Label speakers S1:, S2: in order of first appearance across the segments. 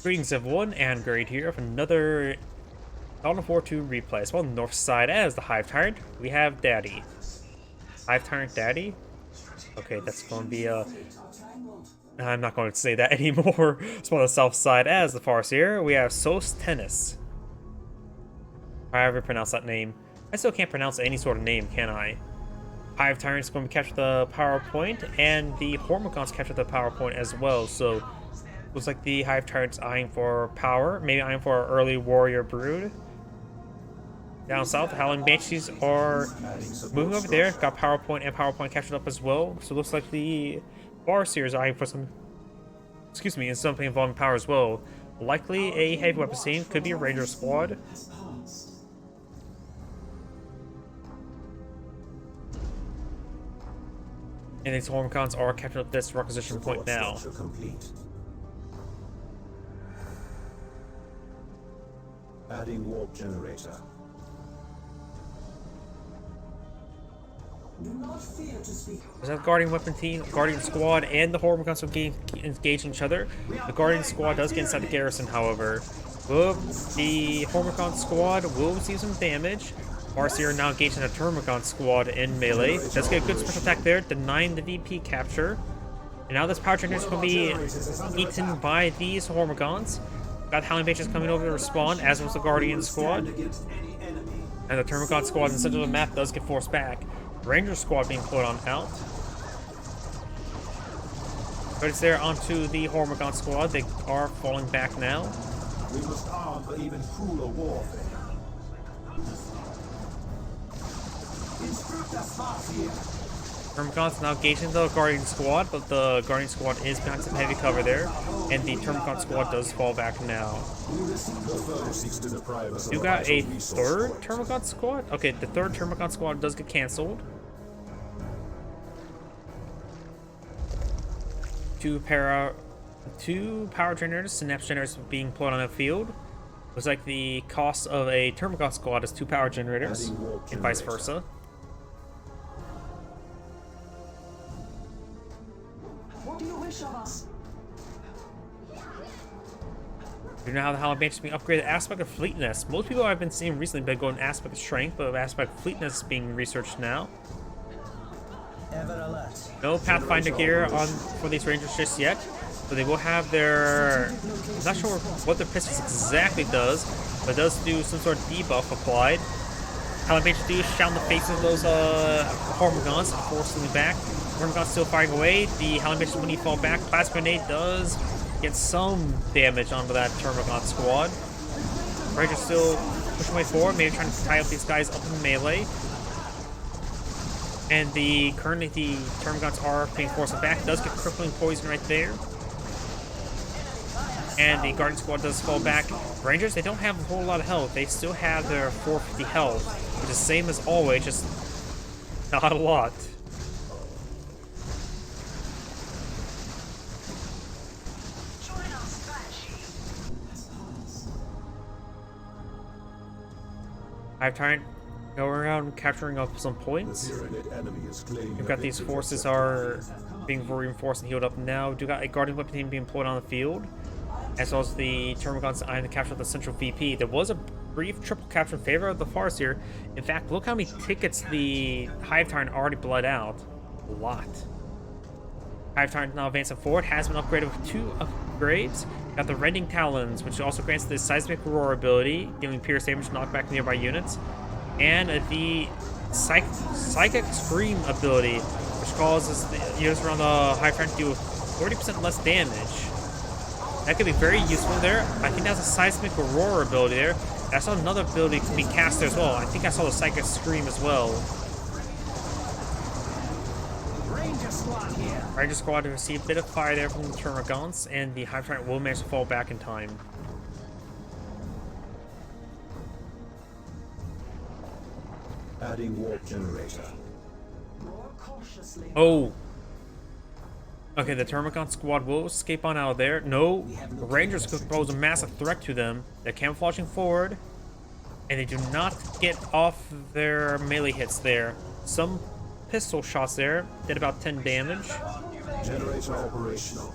S1: Greetings everyone, and Great here with another Dawn of War 2 replay. As well, on the north side as the Hive Tyrant, we have Daddy. Hive Tyrant Daddy? Okay, that's going to be I'm not going to say that anymore. As well, on the south side as the Farseer, we have Sostenes. However you pronounce that name. I still can't pronounce any sort of name, can I? Hive Tyrant's going to capture the power point, and the Hormagaunts capture the power point as well, so looks like the Hive Tyrant's eyeing for power, maybe eyeing for an early warrior brood. Down south, the Howling Banshees are moving over there, got power point and power point captured up as well, so it looks like the Farseer is eyeing for some, and something involving power as well. Likely a heavy weapon team, could be a ranger squad. And these Hormagaunts are capturing up this requisition point now.
S2: Adding warp generator.
S1: There's that Guardian weapon team, Guardian squad, and the Hormagaunts will engage each other. The Guardian squad does get inside the garrison, however. The Hormagaun squad will receive some damage. Farseer now engaging a Termagant squad in melee. Does get a good special attack there, denying the VP capture. And now this power generator is going to be eaten by these Hormagaunts. Got Howling Banshees coming over to respawn, as was the Guardian squad. And the Termagant squad in the center of the map does get forced back. Ranger squad being put on out. But it's there onto the Hormagaun squad. They are falling back now.
S2: We must arm for even crueler warfare.
S1: Termagant's now engaging the Guardian squad, but the Guardian squad is behind some heavy cover there, and the Termagant squad does fall back now. You got a third Termagant squad? Okay, the third Termagant squad does get cancelled. Two power generators, synapse generators being put on the field. Looks like the cost of a Termagant squad is 2 power generators, and vice versa. You know how the Howling Banshees being upgraded. Aspect of fleetness. Most people I've been seeing recently been going aspect of strength, but aspect of fleetness is being researched now. No Pathfinder gear on for these Rangers just yet, but they will have their. I'm not sure what their pistols exactly does, but it does do some sort of debuff applied. Howling Banshees do shout in the faces of those Hormagaunts, forcing them back. Hormagaunts still firing away. The Howling Banshees, when he fall back, Plasma Grenade does get some damage onto that Termagant squad. Rangers still pushing way forward, maybe trying to tie up these guys up in melee. And currently the Termagants are being forced back. Does get crippling poison right there. And the Guardian squad does fall back. Rangers, they don't have a whole lot of health. They still have their 450 health, which is the same as always, just not a lot. Hive Tyrant going around capturing up some points. We've got these forces are being reinforced and healed up now. We've got a Guardian weapon team being employed on the field, as well as the Termagants eyeing the capture of the central VP. There was a brief triple capture in favor of the Farseer. In fact, look how many tickets the Hive Tyrant already bled out. A lot. Hive Tyrant now advancing forward, has been upgraded with 2 upgrades. Got the Rending Talons, which also grants the Seismic Roar ability, dealing pierce damage to knock back nearby units. And the Psychic Scream ability, which causes the units around the Hive Tyrant to deal with 30% less damage. That could be very useful there. I think that's a Seismic Roar ability there. I saw another ability can be cast there as well. I think I saw the Psychic Scream as well. Ranger squad to receive a bit of fire there from the Termagants, and the Hive Tyrant will manage to fall back in time.
S2: Adding warp generator.
S1: Oh. Okay, the Termagant squad will escape on out of there. No, the Rangers could pose a massive threat to them. They're camouflaging forward, and they do not get off their melee hits there. Some pistol shots there did about 10 damage.
S2: Generator operational.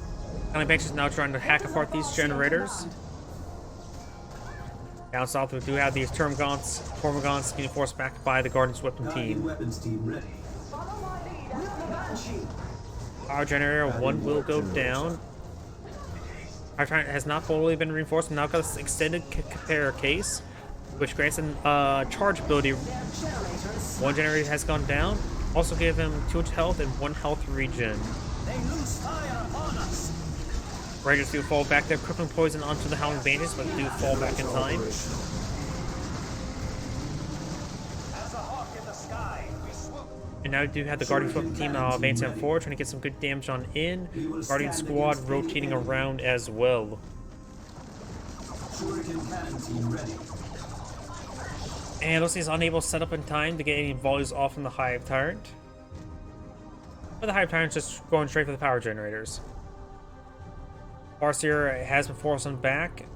S1: Tyrant is now trying to hack apart these generators. Down south, we do have these Termagants being forced back by the Guardian's Weapon team.
S2: Weapons team ready.
S1: Power generator 1 will go down. Our Tyrant has not fully been reinforced, and now got this extended compare case, which grants him charge ability. 1 generator has gone down. Also give him 2 health and 1 health regen. Rangers do fall back there, crippling poison onto the Howling Bandits, but do fall back in time. And now we do have the Guardian Weapon team advancing forward, trying to get some good damage on in. Guardian squad rotating around as well. And looks like he's unable to set up in time to get any volleys off from the Hive Tyrant. But the Hive Tyrant's just going straight for the power generators. Farseer has been forced back.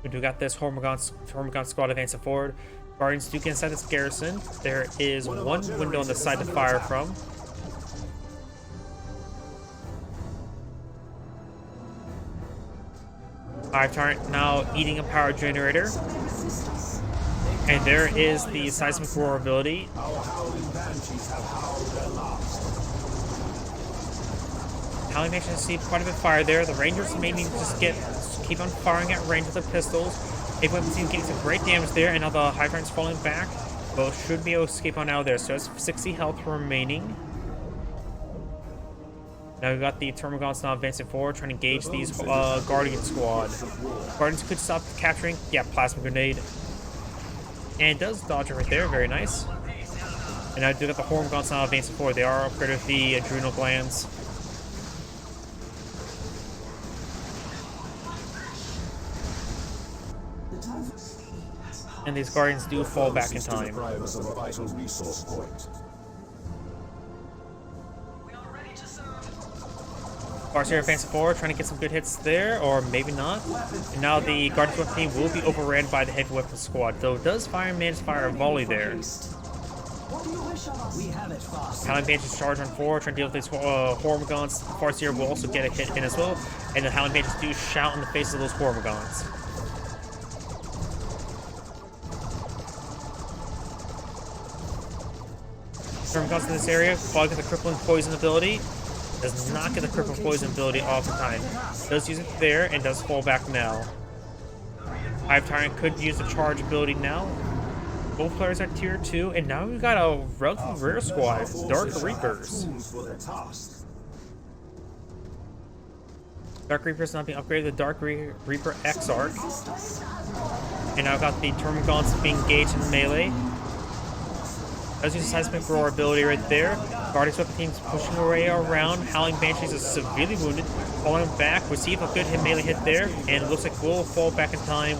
S1: We do got this Hormagaunt squad advancing forward. Guardians do get inside this garrison. There is 1 window on the side to fire from. Hive Tyrant now eating a power generator. And there is the seismic roar ability. Howling Bandits see quite a bit of fire there. The Rangers may need to just keep on firing at range with the pistols. Hive Weapon team getting some great damage there, and now the Hive Tyrant's falling back. Both should be able to escape on out of there. So it's 60 health remaining. Now we've got the Termagants now advancing forward, trying to engage these Guardian squad. Guardians could stop capturing. Yeah, plasma grenade. And it does dodge it right there. Very nice. And now we do got the Hormagants now advancing forward. They are upgraded with the adrenal glands. And these Guardians do fall back in time. Farseer advancing forward, trying to get some good hits there, or maybe not. And now the Guardians Weapon team will be overran by the Heavy Weapons squad, though does manage to fire a volley there. Howling Bandits charge on forward, trying to deal with these Hormagants. Farseer will also get a hit in as well, and the Howling Bandits do shout in the face of those Hormagants. Termagants in this area, bug the crippling poison ability. Does not get the crippling poison ability all the time. Does use it there and does fall back now. Hive Tyrant could use the charge ability now. Both players are tier 2, and now we've got a relatively rare squad, Dark Reapers. Dark Reapers not being upgraded to Dark Reaper Exarch. And now I've got the Termagants being engaged in melee. Does use the seismic roar ability right there. Guardians Weapon team's pushing away around. Howling Banshees is severely wounded. Falling back. Receive a good melee hit there. And it looks like we'll fall back in time.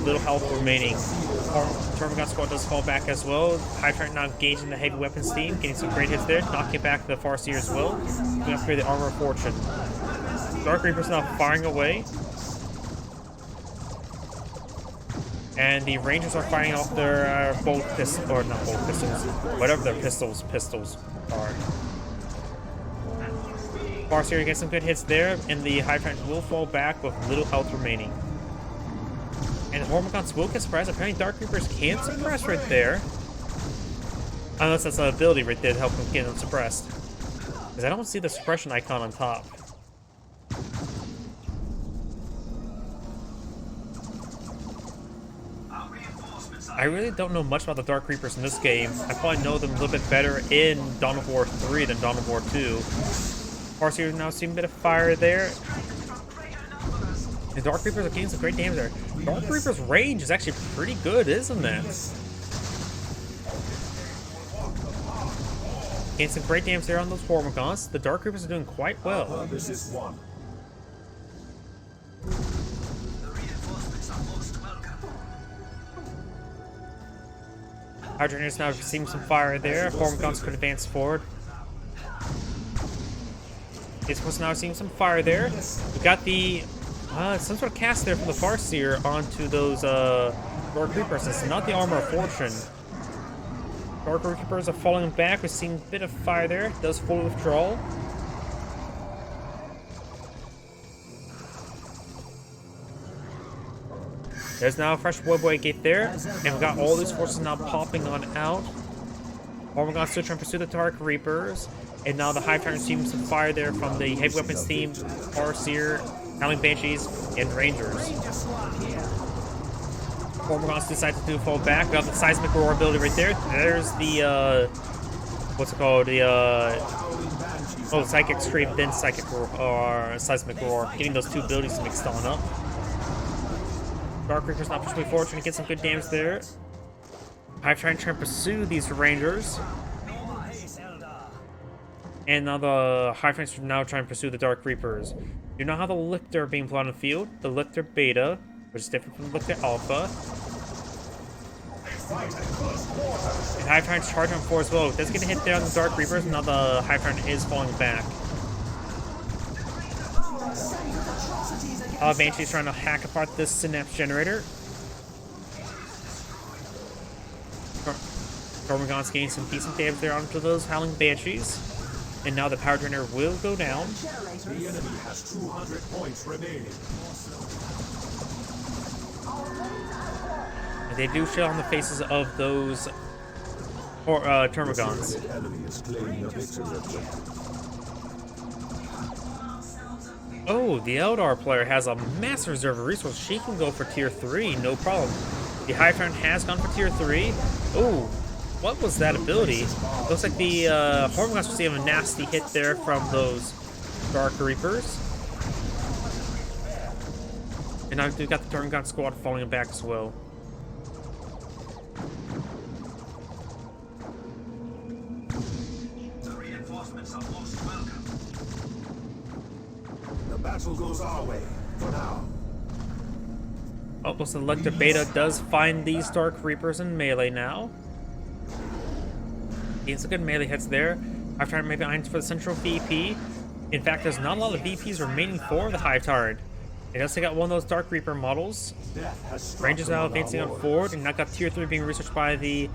S1: Little health remaining. Termagant squad does fall back as well. Hive Tyrant now engaging the heavy weapons team. Getting some great hits there. Knocking back the Farseer as well. We upgrade the Armor of Fortune. Dark Reapers now firing away. And the Rangers are firing off their bolt pistols, or not bolt pistols, whatever their pistols are. Farseer gets some good hits there, and the Hive Tyrant will fall back with little health remaining. And the Hormagants will get suppressed. Apparently Dark Reapers can suppress right there. Unless that's an ability right there to help them get them suppressed. Because I don't see the suppression icon on top. I really don't know much about the Dark Reapers in this game. I probably know them a little bit better in Dawn of War 3 than Dawn of War 2. Farseer now seeing a bit of fire there. The Dark Reapers are getting some great damage there. Dark Reaper's range is actually pretty good, isn't it? Getting some great damage there on those Hormagants. The Dark Reapers are doing quite well. Hydrogen's now receiving some fire there. Hormagants could advance forward. It's now seeing some fire there. We got the some sort of cast there from the Farseer onto those Dark Reapers. It's not the Armor of Fortune. Dark Reapers are falling back. We're seeing a bit of fire there. Does full withdrawal. There's now a fresh Woodway gate there. And we've got all these forces now popping on out. Hormigons still trying to pursue the Dark Reapers. And now the Hive Tyrant seems some fire there from the heavy weapons team, Farseer, Howling Banshees, and Rangers. Hormigons decide to fall back. We got the Seismic Roar ability right there. There's the, what's it called? The Psychic Stream, then Psychic Roar, or Seismic Roar. Getting those two abilities to mix on up. Dark Reaper's not pushing forward, trying to get some good damage there. Hive trying to pursue these Rangers. And now the Hive Tyrants are now trying to pursue the Dark Reapers. You know how the Lictor being put on the field? The Lictor Beta, which is different from the Lictor Alpha. And Hive Tyrant's charging on 4 as well. That's gonna hit there on the Dark Reapers, and now the Hive Tyrant is falling back. Banshee's trying to hack apart this Synapse Generator. Hormigons getting some decent damage there onto those Howling Banshees. And now the Power Drainer will go down.
S2: The enemy has 200 points remaining.
S1: And they do shell on the faces of those Termagons.
S2: The enemy is claiming a victory objective.
S1: Oh, the Eldar player has a massive reserve of resources. She can go for tier 3, no problem. The Hive Tyrant has gone for tier 3. Oh, what was that ability? Looks like the Hormigons received a nasty hit there from those Dark Reapers. And now we've got the Termagon squad falling back as well.
S2: The reinforcements are most welcome. The battle goes our way for now.
S1: Oh, so the Lecter Beta does find these Dark Reapers in melee now. Gains some good melee hits there. Hive Tyrant maybe irons for the central VP. In fact, there's not a lot of VPs remaining for the Hive Tyrant. It does take out one of those Dark Reaper models. Rangers now advancing on forward, and now got tier 3 being researched by the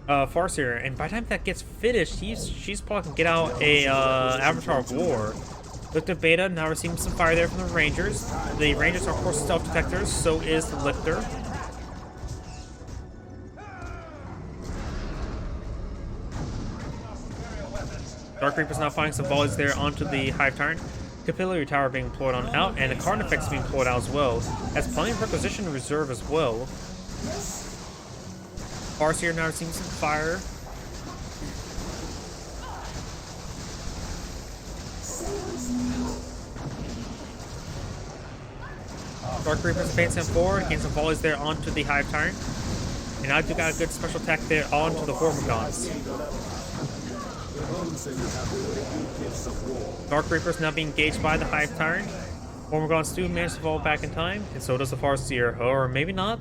S1: Farseer. And by the time that gets finished, she's probably gonna get out a Avatar of War. Lictor Beta now receiving some fire there from the Rangers. The Rangers are of course stealth detectors, so is the Lictor. Dark Reaper's now firing some volleys there onto the Hive Tyrant. Capillary Tower being deployed on out, and the Carnifex being deployed out as well. Has plenty of requisition in reserve as well. Farseer now receiving some fire. Dark Reaper's advancing forward, getting some volleys there onto the Hive Tyrant. And now do got a good special attack there onto the Hormigons. Dark Reaper's now being engaged by the Hive Tyrant. Hormigons do manage to fall back in time, and so does the Farseer. Or maybe not.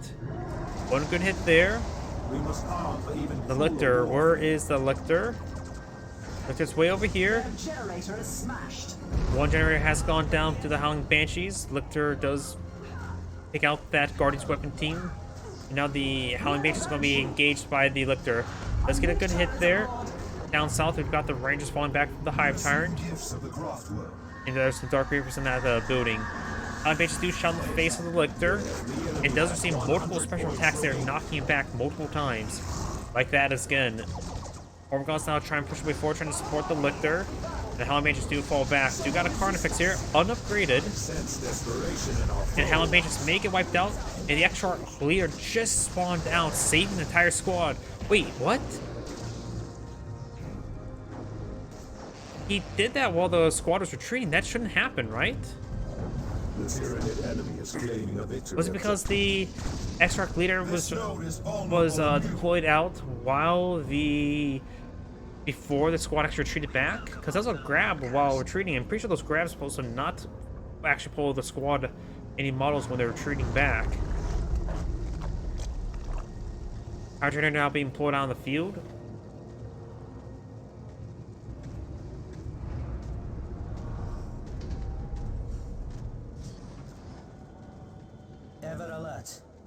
S1: One good hit there. The Lictor. Where is the Lictor? Lictor's way over here. One generator has gone down to the Howling Banshees. Lictor does take out that Guardian's weapon team. And now the Howling Banshees is going to be engaged by the Lictor. Let's get a good hit there. Down south, we've got the Rangers falling back from the Hive Tyrant. And there's some Dark Reapers in that building. Howling Banshees do shot in the face of the Lictor. It does receive multiple special attacks there, knocking him back multiple times. Like that again. Hormigons now trying to push away forward, trying to support the Lictor. The Howling Banshees do fall back. Do got a Carnifex here, unupgraded. And Howling Banshees may get wiped out. And the extra leader just spawned out, saving the entire squad. Wait, what? He did that while the squad was retreating. That shouldn't happen, right? Was it because the extract leader was deployed out while before the squad actually retreated back? Because that was a grab while retreating. I'm pretty sure those grabs are supposed to not actually pull the squad any models when they're retreating back. Our trainer now being pulled out on the field.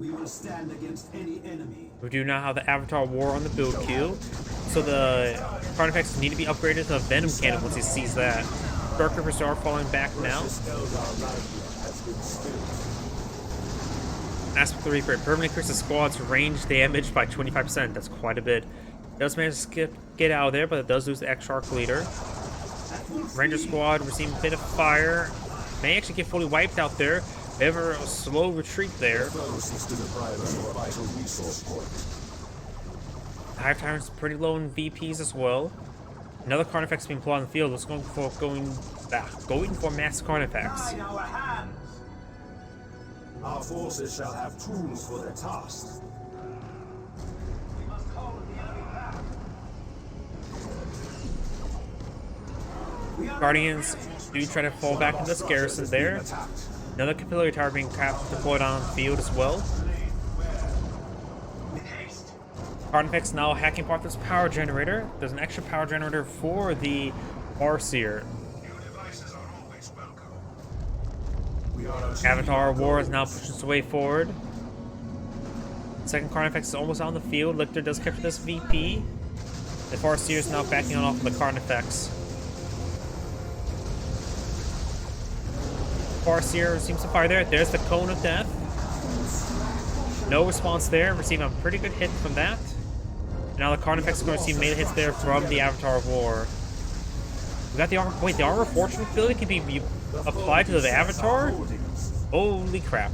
S2: We will stand against any enemy.
S1: We do now have the Avatar War on the build queue, so the artifacts need to be upgraded to a Venom Cannon once he sees that. Dark Reapers are falling back now. Aspect the Reaper permanently increases the squad's range damage by 25%. That's quite a bit. Does manage to get out of there, but it does lose the X-Shark leader. Ranger squad receiving a bit of fire. May actually get fully wiped out there. They have a slow retreat there. Hive Tyrant's pretty low in VPs as well. Another Carnifex being pulled on the field. Let's go for going for mass Carnifex.
S2: Our forces shall have tools for their tasks.
S1: Guardians do try to fall back into this garrison there. Another capillary tower being deployed on the field as well. Carnifex now hacking part of this power generator. There's an extra power generator for the Farseer. Avatar War is now pushing its way forward. Second Carnifex is almost on the field. Lictor does capture this VP. The Farseer is now backing on off of the Carnifex. Farseer seems to fire there. There's the Cone of Death. No response there. Receiving a pretty good hit from that. And now the Carnifex is going to receive melee hits there from the Avatar of War. We got the armor. Wait, the Armor of Fortune ability can be applied to the Avatar? Holy crap.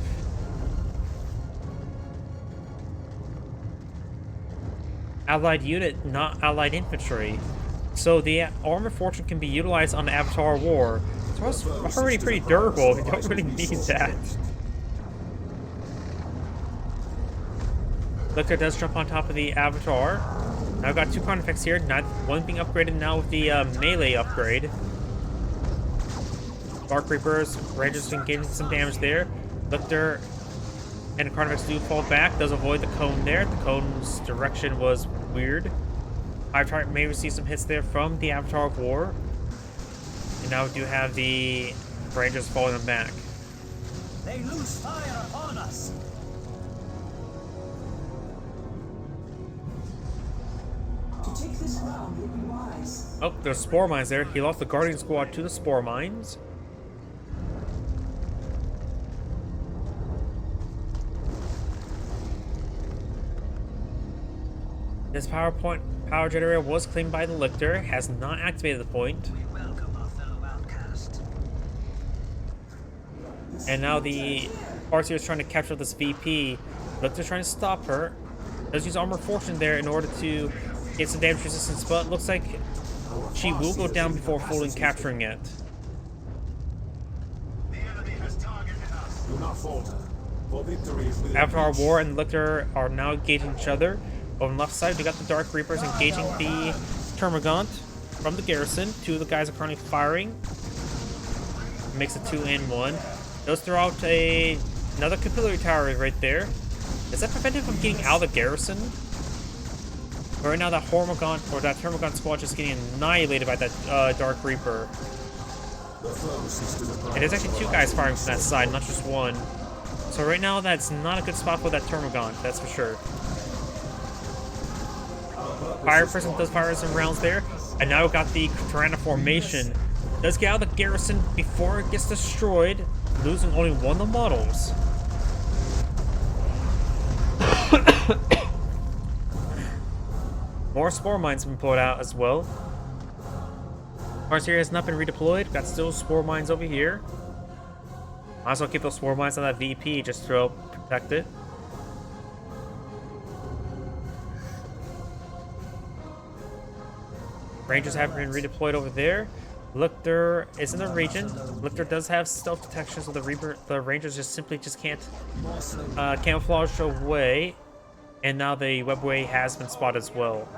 S1: Allied unit, not allied infantry. So the Armor of Fortune can be utilized on the Avatar War. It's already pretty durable. You don't really need that. Lictor does jump on top of the Avatar. Now I've got two Carnifex here. One being upgraded now with the melee upgrade. Dark Reapers, Rangers been getting some damage there. Lictor and the Carnifex do fall back. Does avoid the cone there. The cone's direction was weird. Hive Tyrant may receive some hits there from the Avatar of War. And now we do have the Rangers falling them back.
S3: They lose fire upon us. To take this round would be wise.
S1: Oh, there's Spore Mines there. He lost the Guardian Squad to the Spore Mines. This power generator was claimed by the Lictor, has not activated the point.
S3: We welcome our fellow outcast.
S1: And now the Farseer is trying to capture this VP. Lictor's trying to stop her. Does use Armor Fortune there in order to get some damage resistance, but it looks like she will go down before fully capturing it.
S2: The enemy has targeted us. Do not falter. For victory is within
S1: Avatar
S2: reach.
S1: War and Lictor are now engaging each other. On the left side, we got the Dark Reapers engaging the Termagant from the garrison. Two of the guys are currently firing. Makes it 2-1. Does throw out another capillary tower right there. Is that preventive from getting out of the garrison? But right now, that Hormagant or that Termagant squad just getting annihilated by that Dark Reaper. And there's actually two guys firing from that side, not just one. So right now, that's not a good spot for that Termagant, that's for sure. Fire person does fire some rounds there, and now we've got the Tyrant formation. Does get out of the garrison before it gets destroyed, losing only one of the models. More Spore Mines have been pulled out as well. Farseer has not been redeployed. Got still Spore Mines over here. Might as well keep those Spore Mines on that VP just to help protect it. Rangers have been redeployed over there. Lictor is in the region. Lictor does have stealth detection, so the Rangers simply can't camouflage away. And now the webway has been spotted as well.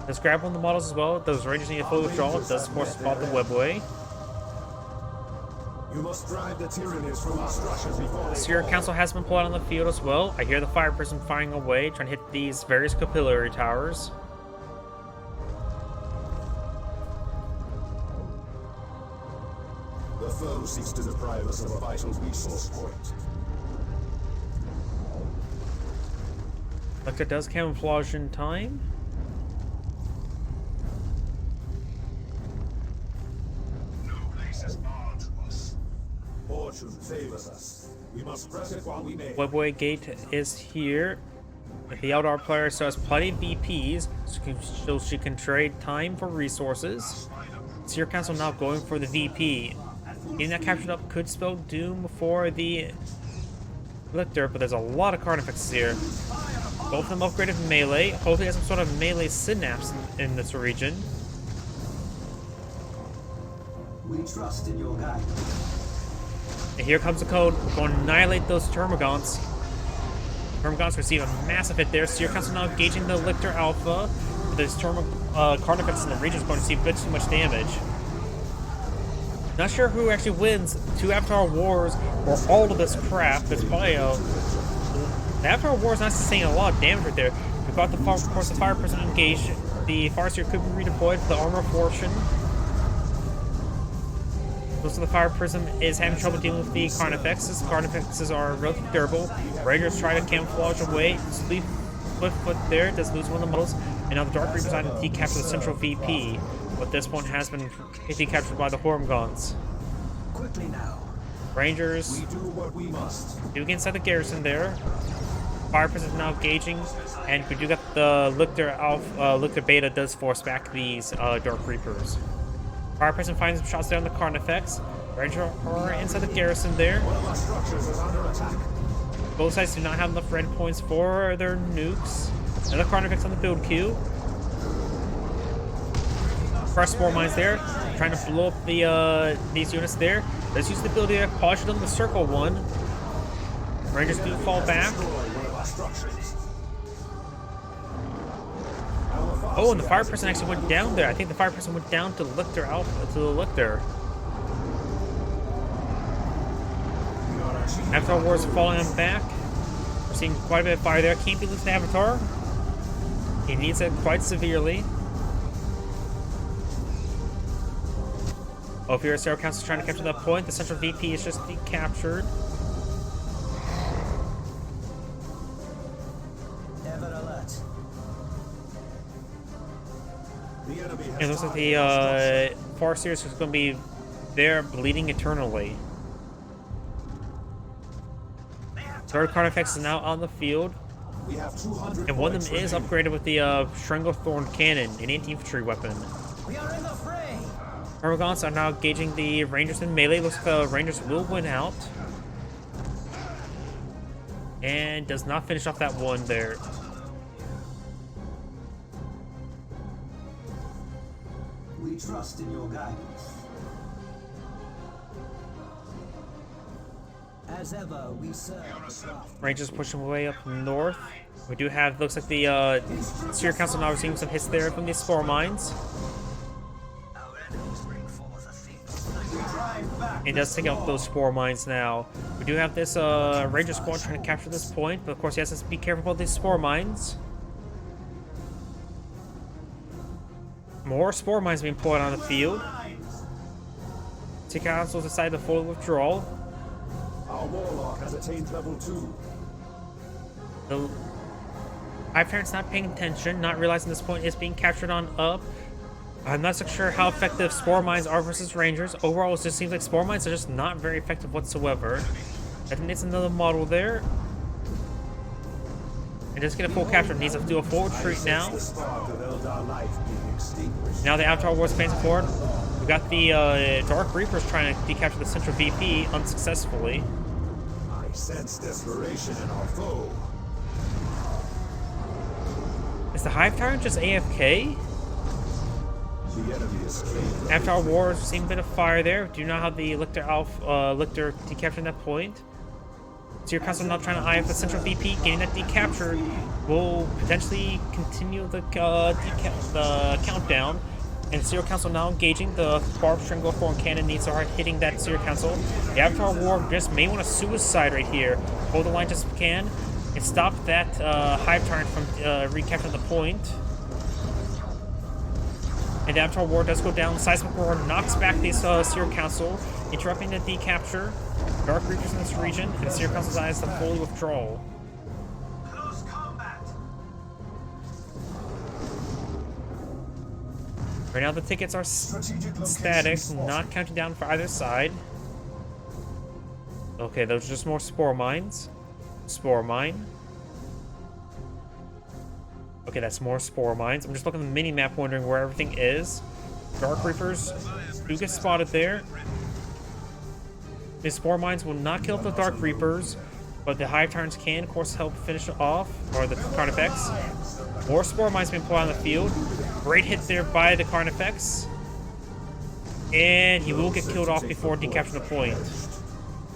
S1: Let's grab one of the models as well. Those Rangers need a full withdrawal. It does, of course, spot the webway.
S2: You must drive the tyrannies from our structures before
S1: The Spirit Council has been pulled out on the field as well. I hear the fire person firing away, trying to hit these various capillary towers.
S2: the foe seeks to deprive us of a vital resource point.
S1: Lictor does camouflage in time.
S2: No place is barred to us.
S4: Fortune favors us. We must press it while we may.
S1: Webway Gate is here. The Eldar player still has plenty of VPs, so she can trade time for resources. Seer Council now going for the VP. Getting that captured up could spell doom for the Lictor, but there's a lot of card effects here. Both of them upgraded melee. Hopefully has some sort of melee synapse in this region.
S3: We trust in your guidance.
S1: And here comes the code. We're going to annihilate those Termagants. Termagants receive a massive hit there. Seer Council now engaging the Lictor Alpha. This card effects in the region is going to receive a bit too much damage. Not sure who actually wins 2 Avatar Wars or all of this crap. It's probably the Avatar Wars not sustaining a lot of damage right there. We've got of course the Fire Prism engaged. The Farseer could be redeployed for the Armor of Fortune. Most of the Fire Prism is having trouble dealing with the Carnifexes. Carnifexes are relatively durable. Rangers try to camouflage away. Swiftfoot there does lose one of the models. And now the Dark Reapers trying to decapture the central VP. But this one has been decaptured by the Hormgaunts.
S3: Quickly now.
S1: Rangers
S4: We do what we must.
S1: do get inside the garrison there. Fire Prism is now engaging. And we do get the Lictor Alpha, Lictor Beta does force back these Dark Reapers. Fire Prism finds some shots there on the Carnifex. Rangers are inside the garrison there.
S4: One of our structures is under attack.
S1: Both sides do not have enough red points for their nukes. Another Carnifex on the build queue. Fresh spore mines there, trying to blow up the these units there. Let's use the ability to polish them the circle one. Rangers do fall back. Oh, and the Fire Person actually went down there. I think the Fire Person went down to Lictor Alpha, to the Lictor. Avatar Wars falling on back. We're seeing quite a bit of fire there. Can't be losing the Avatar. He needs it quite severely. Oh, if you're a Sarah Council trying to capture that point, the central VP is just decaptured.
S3: Ever alert.
S1: And it looks like the Farseer is going to be there bleeding eternally. Third Carnifex is now on the field.
S4: We have 200
S1: And one of them is upgraded with the Stranglethorn Cannon, an anti-infantry weapon.
S3: We are in the fray.
S1: Termagants are now engaging the Rangers in melee. Looks like the Rangers will win out. And does not finish off that one there.
S3: We trust in your guidance. As ever, we serve.
S1: Rangers pushing way up north. We do have, looks like the Seer Council now receiving some hits there from these spore mines. It does take out those spore mines now. We do have this Ranger squad trying to capture this point, but of course he has to be careful about these spore mines. More spore mines being pulled on the field. Seer Council decided to fully withdraw.
S4: Our warlock has attained level 2.
S1: The Hive Tyrant's not paying attention, not realizing this point is being captured on up. I'm not so sure how effective spore mines are versus Rangers. Overall, it just seems like spore mines are just not very effective whatsoever. I think it's another model there. And just get a full capture. It needs to do a full retreat now. Now the Avatar Wars advancing forward. We got the Dark Reapers trying to decapture the central VP unsuccessfully.
S4: I sense desperation in our foe.
S1: Is the Hive Tyrant just AFK?
S4: The enemy is slain.
S1: Avatar Wars, seen a bit of fire there. Do you know how the Lictor Lictor decapturing that point? So your Council now trying to eye up the central VP, getting that decaptured will potentially continue the countdown. And Zero Council now engaging. The Barbed Stranglethorn Cannon needs to start hitting that Zero Council. The Avatar War just may want a suicide right here. Hold the line just as we can and stop that Hive Tyrant from recapturing the point. And the Avatar War does go down. Seismic Roar knocks back the Zero Council, interrupting the decapture. Dark Reapers in this region, and the Zero Council's eyes to fully withdrawal.
S2: Close combat.
S1: Right now the tickets are static, not counting down for either side. Okay, those are just more spore mines. Spore mine. Okay, that's more spore mines. I'm just looking at the mini-map wondering where everything is. Dark Reapers do get spotted there. The spore mines will not kill the Dark Reapers, but the Hive Tyrants can, of course, help finish it off, or the Carnifex. More spore mines being put on the field. Great hit there by the Carnifex. And he will get killed off before decapturing the point.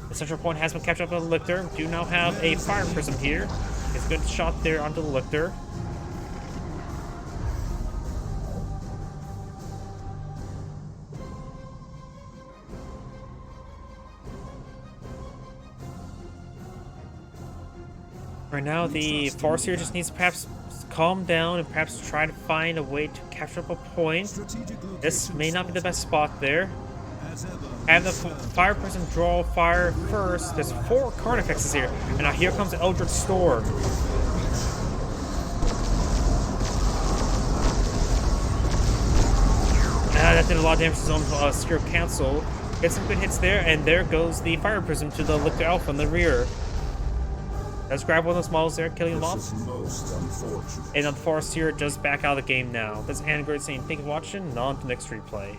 S1: The central point has been captured by the Lictor. We do now have a Fire Prism here. It's a good shot there onto the Lictor. Right now, the Farseer just needs to perhaps calm down and perhaps try to find a way to capture up a point. This may not be the best spot there. Have the Fire Prism draw fire first. There's 4 Carnifexes here. And now here comes the Eldritch Storm. That did a lot of damage to his own Secure Council. Get some good hits there, and there goes the Fire Prism to the Lictor Alpha in the rear. Let's grab one of those models there, killing them off. And the Farseer does back out of the game now. That's Anna Great saying, thank you for watching, and on to the next replay.